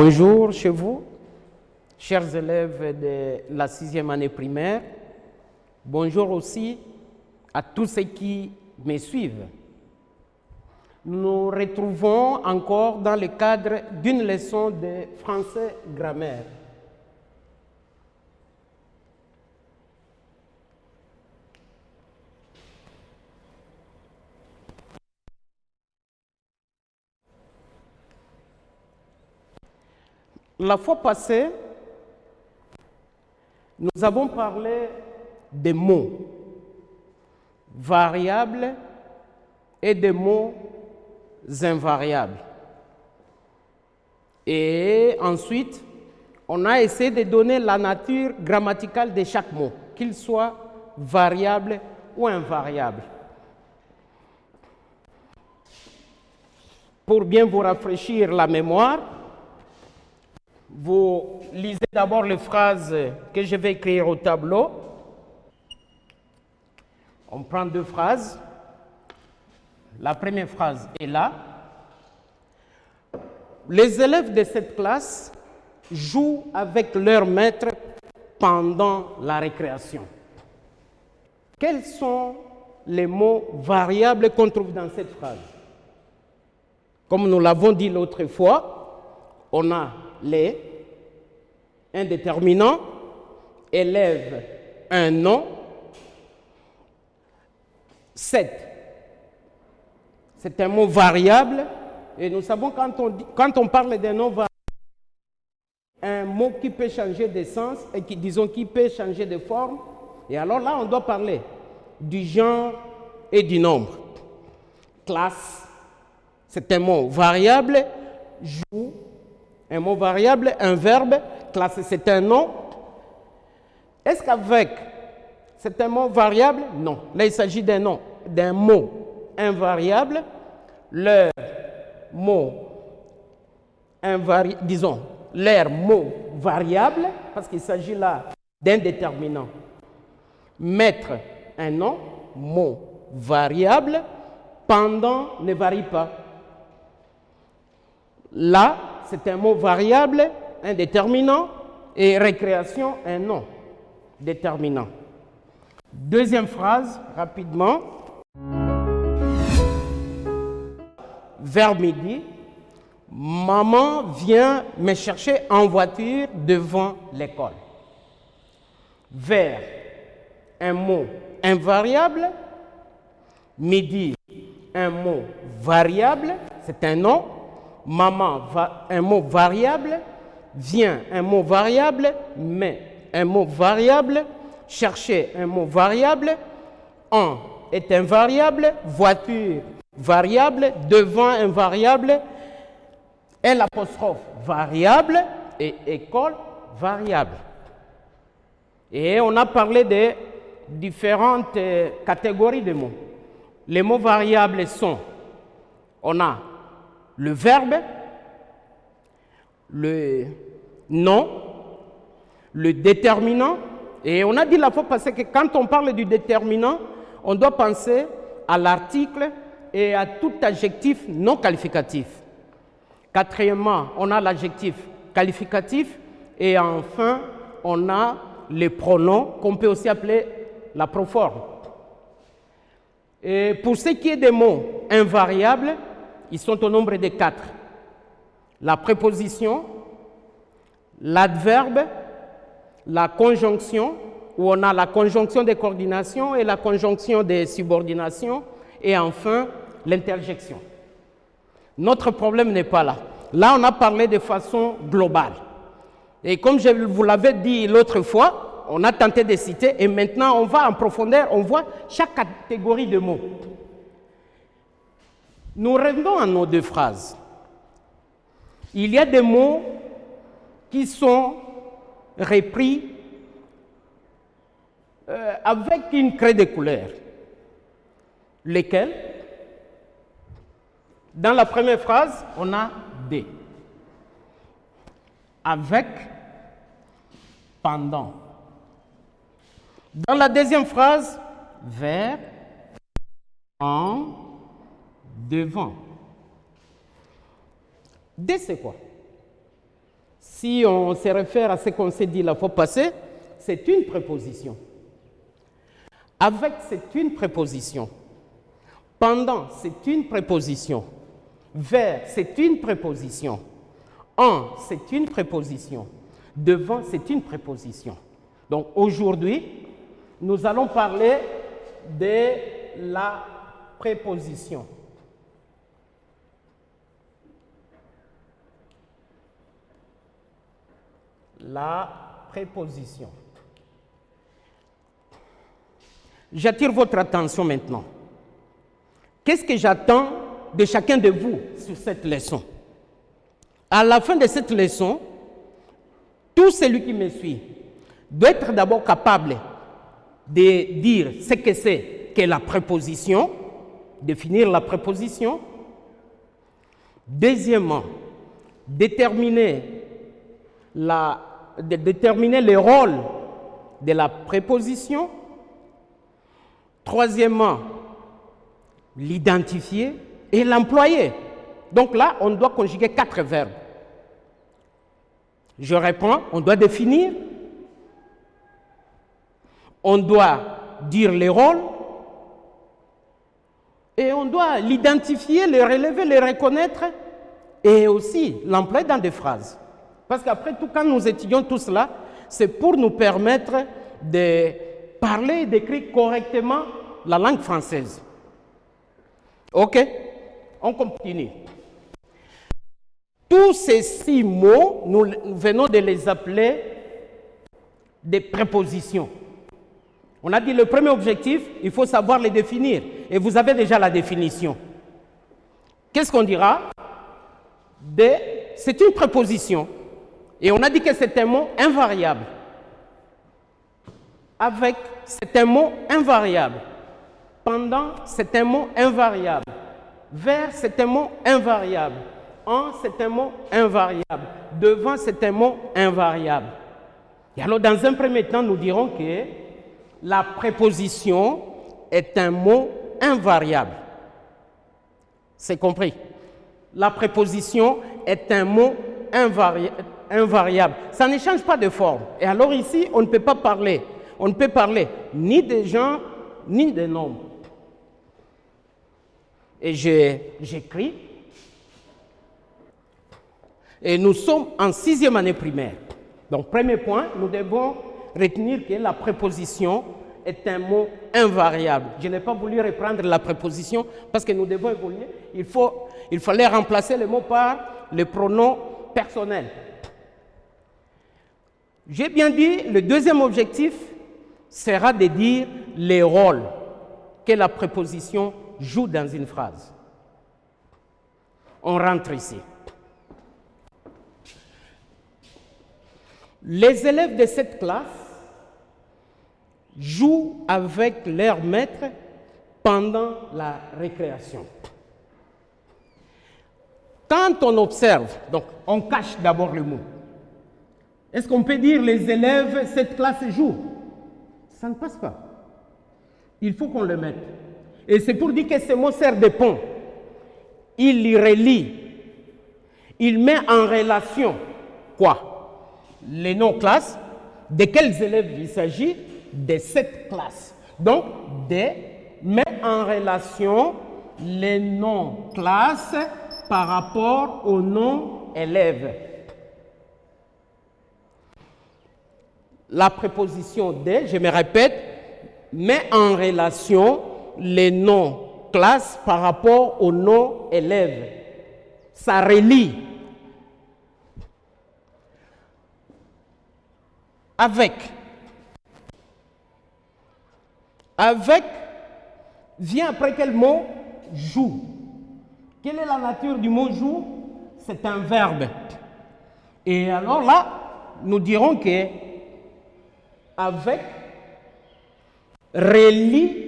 Bonjour chez vous, chers élèves de la 6e année primaire. Bonjour aussi à tous ceux qui me suivent. Nous nous retrouvons encore dans le cadre d'une leçon de français grammaire. La fois passée, nous avons parlé des mots variables et des mots invariables. Et ensuite, on a essayé de donner la nature grammaticale de chaque mot, qu'il soit variable ou invariable. Pour bien vous rafraîchir la mémoire, vous lisez d'abord les phrases que je vais écrire au tableau. On prend deux phrases. La première phrase est là. Les élèves de cette classe jouent avec leur maître pendant la récréation. Quels sont les mots variables qu'on trouve dans cette phrase? Comme nous l'avons dit l'autre fois, on a les indéterminants, élève un nom, 7. C'est un mot variable et nous savons quand on parle d'un nom variable, un mot qui peut changer de sens et qui peut changer de forme. Et alors là, on doit parler du genre et du nombre. Classe, c'est un mot variable. Joue, un mot variable. Un verbe, classe, c'est un nom. Est-ce qu'avec, c'est un mot variable? Non. Là, il s'agit d'un nom, d'un mot invariable. Leur mot leur mot variable, parce qu'il s'agit là d'un déterminant. Mettre un nom, mot variable, pendant ne varie pas. Là, c'est un mot variable, un déterminant, et récréation, un nom déterminant. Deuxième phrase, rapidement. Vers midi, maman vient me chercher en voiture devant l'école. Vers, un mot invariable. Midi, un mot variable, c'est un nom. Maman, un mot variable. Vient, un mot variable. Mais, un mot variable. Chercher, un mot variable. En est un variable. Voiture, variable. Devant, un variable. L'apostrophe, variable. Et école, variable. Et on a parlé de différentes catégories de mots. Les mots variables sont, on a le verbe, le nom, le déterminant. Et on a dit la fois passée que quand on parle du déterminant, on doit penser à l'article et à tout adjectif non qualificatif. Quatrièmement, on a l'adjectif qualificatif et enfin, on a les pronoms qu'on peut aussi appeler la proforme. Et pour ce qui est des mots invariables, ils sont au nombre de 4. La préposition, l'adverbe, la conjonction, où on a la conjonction de coordination et la conjonction de subordination, et enfin l'interjection. Notre problème n'est pas là. Là, on a parlé de façon globale. Et comme je vous l'avais dit l'autre fois, on a tenté de citer et maintenant on va en profondeur, on voit chaque catégorie de mots. Nous revenons à nos deux phrases. Il y a des mots qui sont repris avec une craie de couleur. Lesquels? Dans la première phrase, on a des. Avec, pendant. Dans la deuxième phrase, vers, en, devant. Des, c'est quoi? si on se réfère à ce qu'on s'est dit la fois passée, c'est une préposition. Avec, c'est une préposition. Pendant, c'est une préposition. Vers, c'est une préposition. En, c'est une préposition. Devant, c'est une préposition. Donc aujourd'hui, nous allons parler de la préposition. La préposition. J'attire votre attention maintenant. Qu'est-ce que j'attends de chacun de vous sur cette leçon? À la fin de cette leçon, tout celui qui me suit doit être d'abord capable de dire ce que c'est que la préposition, définir la préposition. Deuxièmement, déterminer le rôle de la préposition. Troisièmement, l'identifier et l'employer. Donc là, on doit conjuguer 4 verbes. Je reprends, on doit définir, on doit dire les rôles, et on doit l'identifier, le relever, le reconnaître, et aussi l'employer dans des phrases. Parce qu'après tout, quand nous étudions tout cela, c'est pour nous permettre de parler et d'écrire correctement la langue française. OK? On continue. Tous ces 6 mots, nous venons de les appeler des prépositions. On a dit le premier objectif, il faut savoir les définir. Et vous avez déjà la définition. Qu'est-ce qu'on dira? C'est une préposition. Et on a dit que c'est un mot invariable. Avec, c'est un mot invariable. Pendant, c'est un mot invariable. Vers, c'est un mot invariable. En, c'est un mot invariable. Devant, c'est un mot invariable. Et alors, dans un premier temps, nous dirons que la préposition est un mot invariable. C'est compris? La préposition est un mot invariable. Ça ne change pas de forme. Et alors ici, on ne peut pas parler. On ne peut parler ni de genre, ni de nombre. Et j'écris. Et nous sommes en 6e année primaire. Donc, premier point, nous devons retenir que la préposition est un mot invariable. Je n'ai pas voulu reprendre la préposition parce que nous devons évoluer. Il fallait remplacer le mot par le pronom personnel. J'ai bien dit, le deuxième objectif sera de dire les rôles que la préposition joue dans une phrase. On rentre ici. Les élèves de cette classe jouent avec leur maître pendant la récréation. Quand on observe, donc on cache d'abord le mot. Est-ce qu'on peut dire les élèves, cette classe joue? Ça ne passe pas. Il faut qu'on le mette. Et c'est pour dire que ce mot sert de pont. Il y relie. Il met en relation quoi? Les noms-classes. De quels élèves il s'agit? De cette classe. Donc, met en relation les noms-classes par rapport aux noms élèves. La préposition de, je me répète, met en relation les noms classes par rapport aux noms élèves. Ça relie. Avec. Avec vient après quel mot? Joue. Quelle est la nature du mot joue? C'est un verbe. Et alors là, nous dirons que avec relie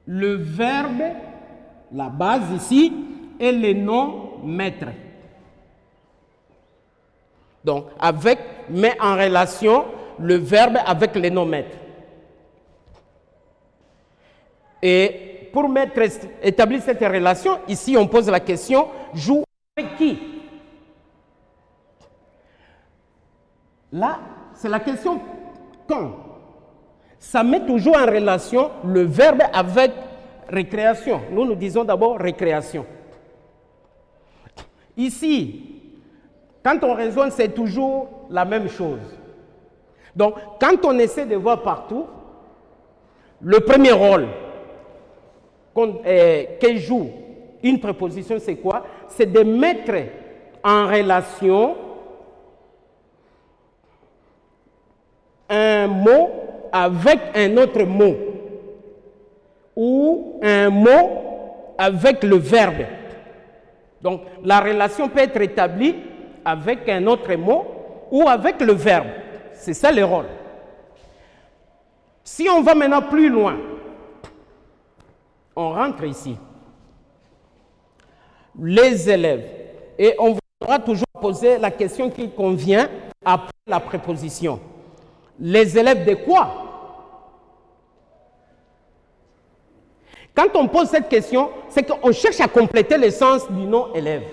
le verbe, la base ici, et le nom maître. Donc, avec met en relation le verbe avec le nom maître. Et pour établir cette relation, ici on pose la question, joue avec qui? Là, c'est la question quand. Ça met toujours en relation le verbe avec récréation. Nous disons d'abord récréation. Ici, quand on raisonne, c'est toujours la même chose. Donc, quand on essaie de voir partout, le premier rôle que joue une préposition, c'est quoi? C'est de mettre en relation un mot avec un autre mot ou un mot avec le verbe. Donc, la relation peut être établie avec un autre mot ou avec le verbe. C'est ça le rôle. Si on va maintenant plus loin, on rentre ici. Les élèves. Et on va toujours poser la question qui convient après la préposition. Les élèves de quoi? Quand on pose cette question, c'est qu'on cherche à compléter le sens du nom élève.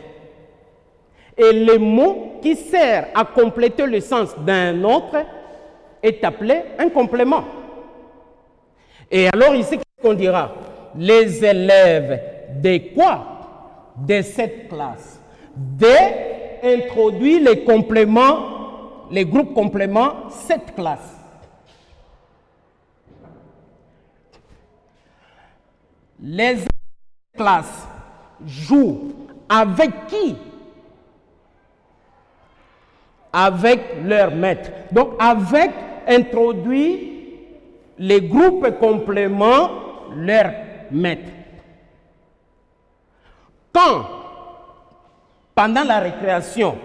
Et le mot qui sert à compléter le sens d'un autre est appelé un complément. Et alors ici, qu'est-ce qu'on dira? Les élèves de quoi? De cette classe. De introduire les compléments, les groupes compléments, cette classe. Les classes jouent avec qui? Avec leur maître. Donc, avec introduit les groupes compléments, leur maître. Quand, pendant la récréation,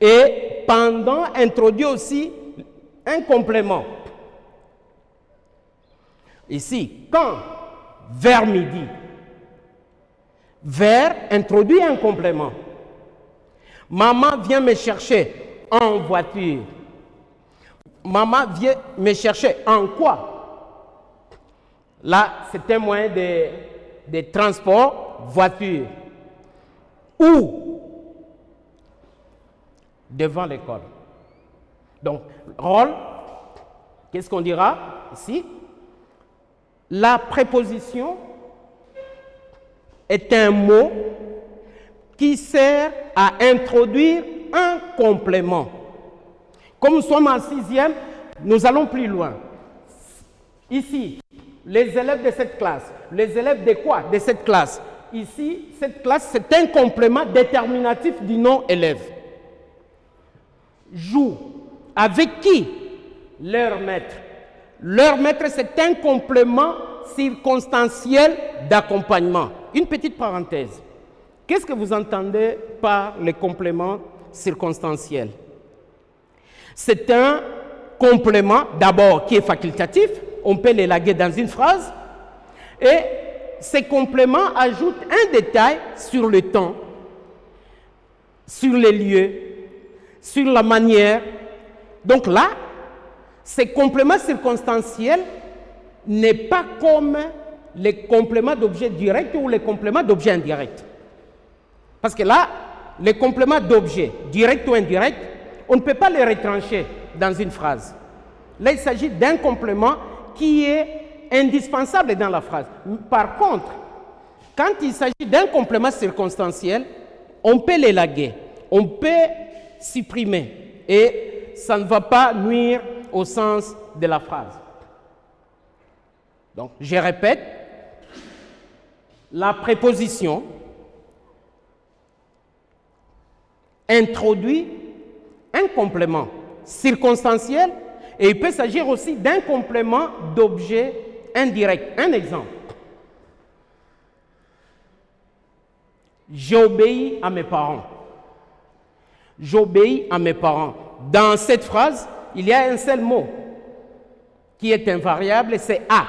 et pendant introduit aussi un complément. Ici, quand, vers midi, vers introduit un complément. Maman vient me chercher en voiture. Maman vient me chercher en quoi? Là, c'est un moyen de transport, voiture. Où? Devant l'école. Donc, rôle, qu'est-ce qu'on dira ici? La préposition est un mot qui sert à introduire un complément. Comme nous sommes en sixième, nous allons plus loin. Ici, les élèves de cette classe. Les élèves de quoi? De cette classe. Ici, cette classe, c'est un complément déterminatif du nom élève. Joue. Avec qui? Leur maître. Leur maître, c'est un complément circonstanciel d'accompagnement. Une petite parenthèse. Qu'est-ce que vous entendez par le complément circonstanciel? C'est un complément, d'abord, qui est facultatif. On peut l'élaguer dans une phrase. Et ces compléments ajoutent un détail sur le temps, sur les lieux, sur la manière. Donc là, ces compléments circonstanciels n'est pas comme les compléments d'objet direct ou les compléments d'objet indirect. Parce que là, les compléments d'objet direct ou indirect, on ne peut pas les retrancher dans une phrase. Là, il s'agit d'un complément qui est indispensable dans la phrase. Par contre, quand il s'agit d'un complément circonstanciel, on peut l'élaguer, on peut supprimer et ça ne va pas nuire au sens de la phrase. Donc, je répète, la préposition introduit un complément circonstanciel et il peut s'agir aussi d'un complément d'objet indirect. Un exemple. J'obéis à mes parents. J'obéis à mes parents. Dans cette phrase, il y a un seul mot qui est invariable, c'est « à ».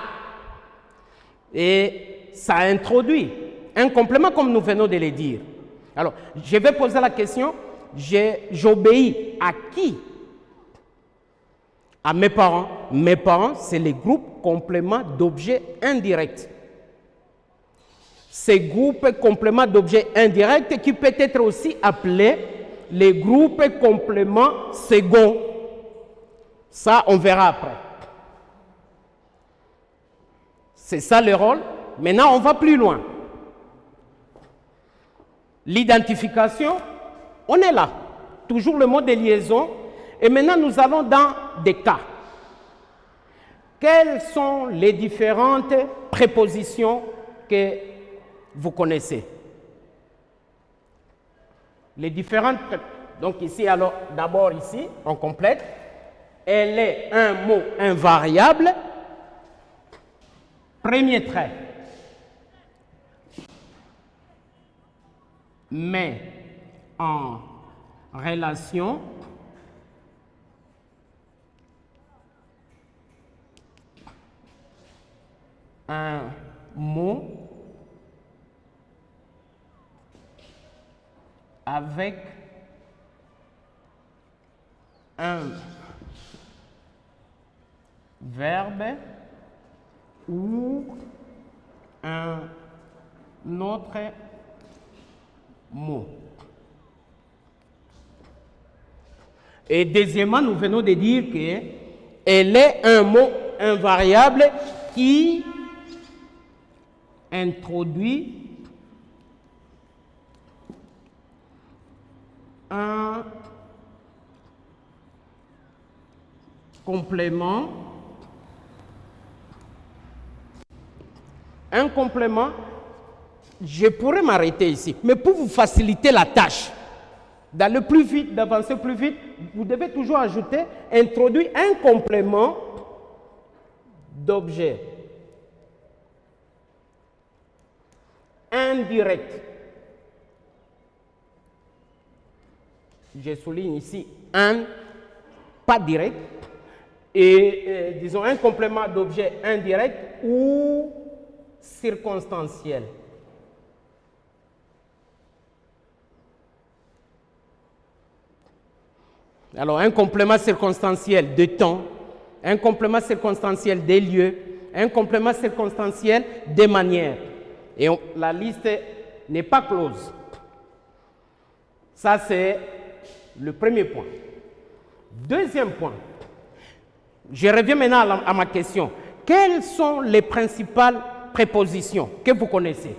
Et ça introduit un complément comme nous venons de le dire. Alors, je vais poser la question, j'obéis à qui? À mes parents. Mes parents, c'est les groupes compléments d'objets indirects. Ces groupes compléments d'objets indirects qui peut être aussi appelés les groupes compléments seconds. Ça, on verra après. C'est ça le rôle. Maintenant, on va plus loin. L'identification, on est là. Toujours le mot de liaison. Et maintenant, nous allons dans des cas. Quelles sont les différentes prépositions que vous connaissez? Les différentes donc ici, alors, d'abord ici, on complète. Elle est un mot invariable. Premier trait. Mais en relation un mot avec un verbe ou un autre mot. Et deuxièmement, nous venons de dire qu'elle est un mot invariable qui introduit un complément. Un complément, je pourrais m'arrêter ici, mais pour vous faciliter la tâche, d'aller plus vite, d'avancer plus vite, vous devez toujours ajouter, introduire un complément d'objet indirect. Je souligne ici un, pas direct, et disons un complément d'objet indirect ou circonstanciel. Alors, un complément circonstanciel de temps, un complément circonstanciel des lieux, un complément circonstanciel des manières. Et la liste n'est pas close. Ça, c'est le premier point. Deuxième point. Je reviens maintenant à ma question. Quelles sont les principales prépositions que vous connaissez?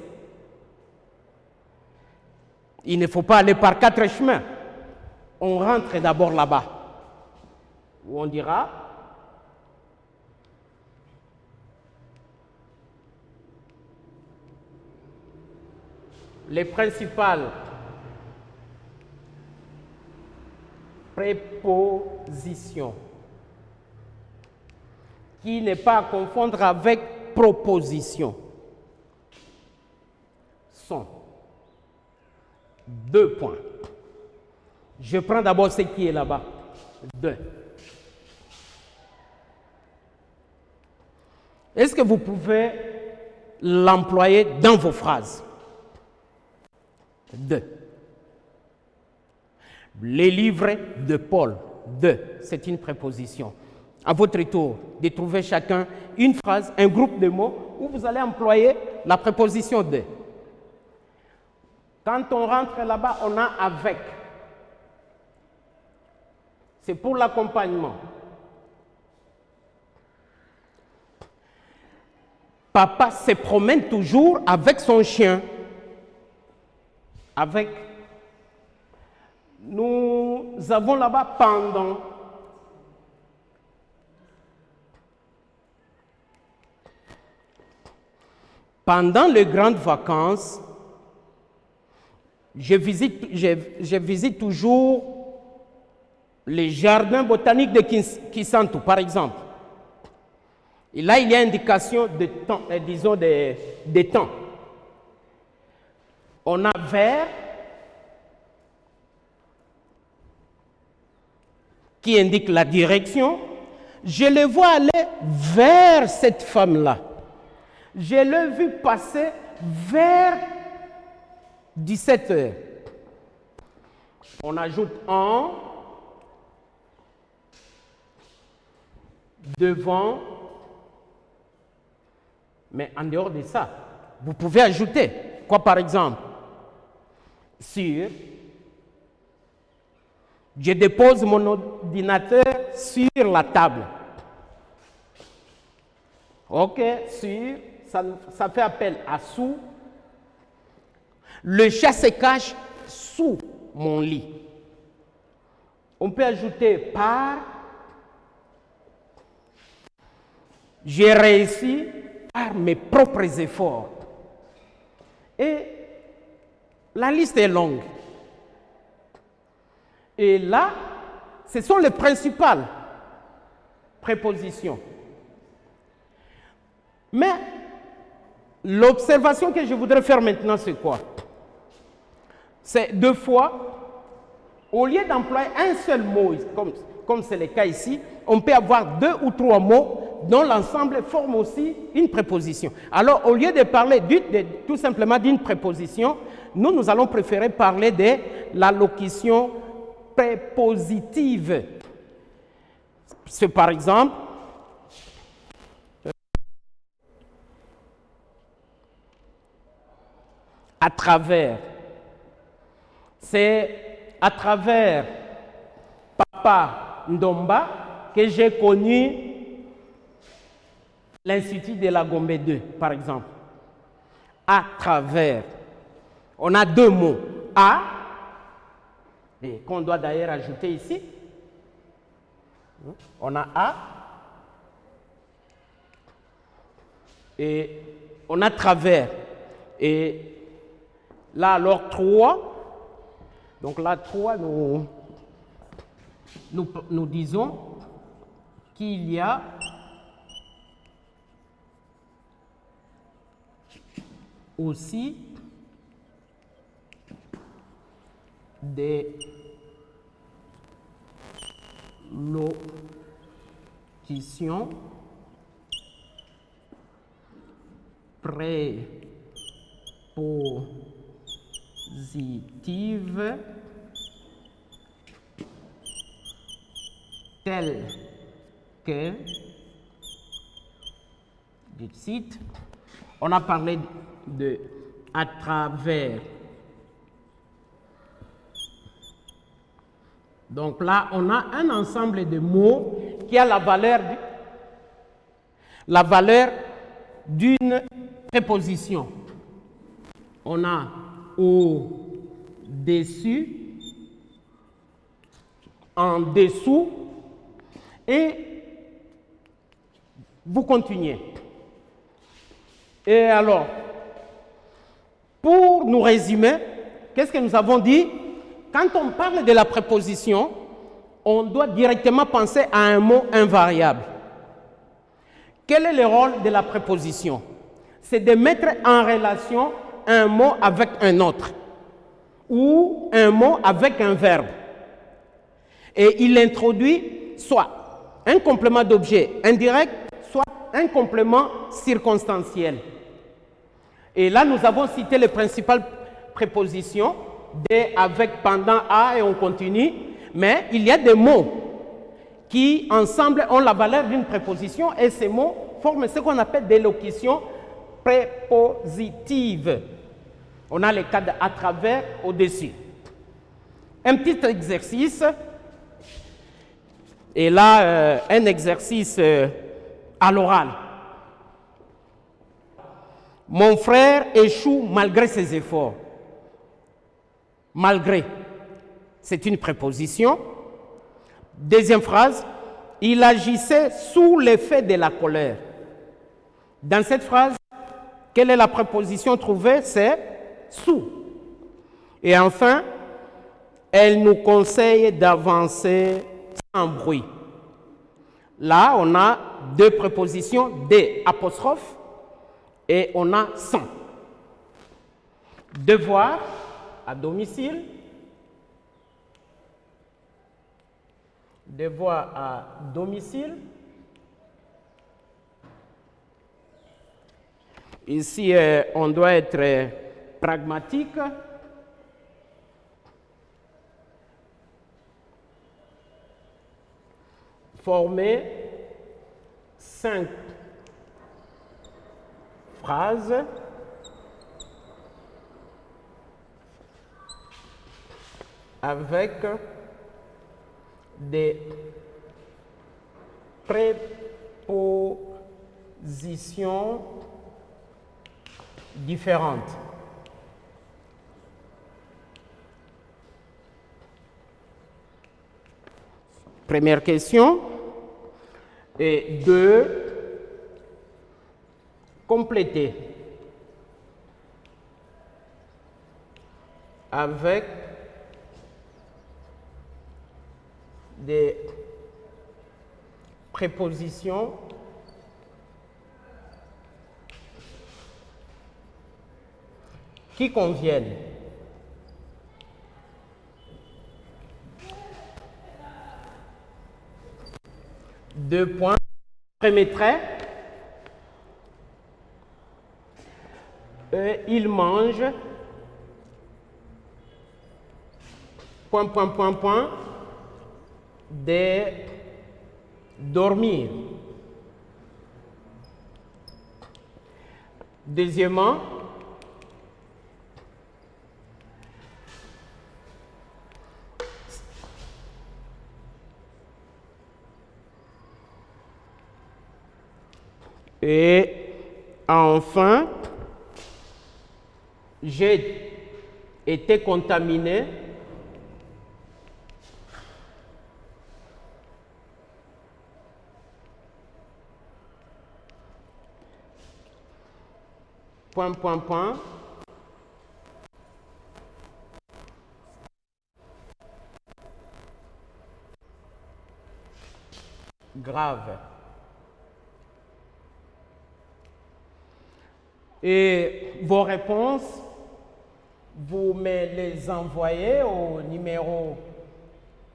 Il ne faut pas aller par 4 chemins. On rentre d'abord là-bas, où on dira les principales prépositions, qui n'est pas à confondre avec proposition, sont 2 points. Je prends d'abord ce qui est là-bas. 2. Est-ce que vous pouvez l'employer dans vos phrases? 2. Les livres de Paul. 2. C'est une préposition. À votre tour, de trouver chacun une phrase, un groupe de mots où vous allez employer la préposition de. Quand on rentre là-bas, on a avec. C'est pour l'accompagnement. Papa se promène toujours avec son chien. Avec. Nous avons là-bas pendant. Pendant les grandes vacances, je visite toujours les jardins botaniques de Kisantu, par exemple. Et là, il y a indication de temps, disons des temps. On a vers qui indique la direction. Je le vois aller vers cette femme-là. Je l'ai vu passer vers 17 heures. On ajoute en, devant, mais en dehors de ça, vous pouvez ajouter quoi par exemple? Sur, je dépose mon ordinateur sur la table. Ok, sur, ça fait appel à sous. Le chat se cache sous mon lit. On peut ajouter par. J'ai réussi par mes propres efforts. Et la liste est longue. Et là, ce sont les principales prépositions. Mais l'observation que je voudrais faire maintenant, c'est quoi? C'est deux fois, au lieu d'employer un seul mot, comme c'est le cas ici, on peut avoir deux ou trois mots dont l'ensemble forme aussi une préposition. Alors, au lieu de parler tout simplement d'une préposition, nous allons préférer parler de la locution prépositive. C'est par exemple, à travers. C'est à travers Papa Ndomba que j'ai connu l'Institut de la Gombe 2, par exemple. À travers. On a deux mots. À, et qu'on doit d'ailleurs ajouter ici. On a à. Et on a travers. Et là, alors, trois. Donc là, trois, nous disons qu'il y a aussi des locutions prépositives telles que, je cite, on a parlé de à travers. Donc là, on a un ensemble de mots qui a la valeur d'une préposition. On a au-dessus, en dessous, et vous continuez. Et alors, pour nous résumer, qu'est-ce que nous avons dit? Quand on parle de la préposition, on doit directement penser à un mot invariable. Quel est le rôle de la préposition? C'est de mettre en relation un mot avec un autre ou un mot avec un verbe. Et il introduit soit un complément d'objet indirect, soit un complément circonstanciel. Et là, nous avons cité les principales prépositions, de, avec, pendant, à, et on continue. Mais il y a des mots qui, ensemble, ont la valeur d'une préposition et ces mots forment ce qu'on appelle des locutions prépositives. On a les cas de à travers, au-dessus. Un petit exercice. Et là, un exercice à l'oral. Mon frère échoue malgré ses efforts. Malgré, c'est une préposition. Deuxième phrase, il agissait sous l'effet de la colère. Dans cette phrase, quelle est la préposition trouvée? C'est sous. Et enfin, elle nous conseille d'avancer sans bruit. Là, on a deux prépositions, des apostrophes, et on a sans. Devoir à domicile. Devoir à domicile. Ici, on doit être pragmatique. Former 5 phrases avec des prépositions différentes. Première question. Et 2, compléter avec des prépositions qui conviennent. Deux points. Premier trait. Il mange. Point, point, point, point. Des dormir. Deuxièmement, et enfin, j'ai été contaminé point, point, point. Grave. Et vos réponses, vous me les envoyez au numéro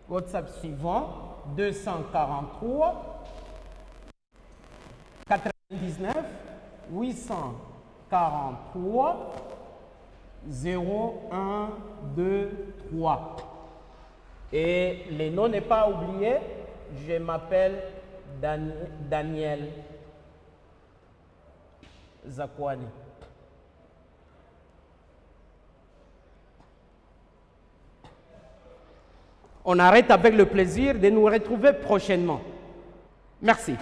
WhatsApp suivant 243 99 843 0123. Et le nom n'est pas oublié, je m'appelle Daniel Zakwani. On arrête avec le plaisir de nous retrouver prochainement. Merci.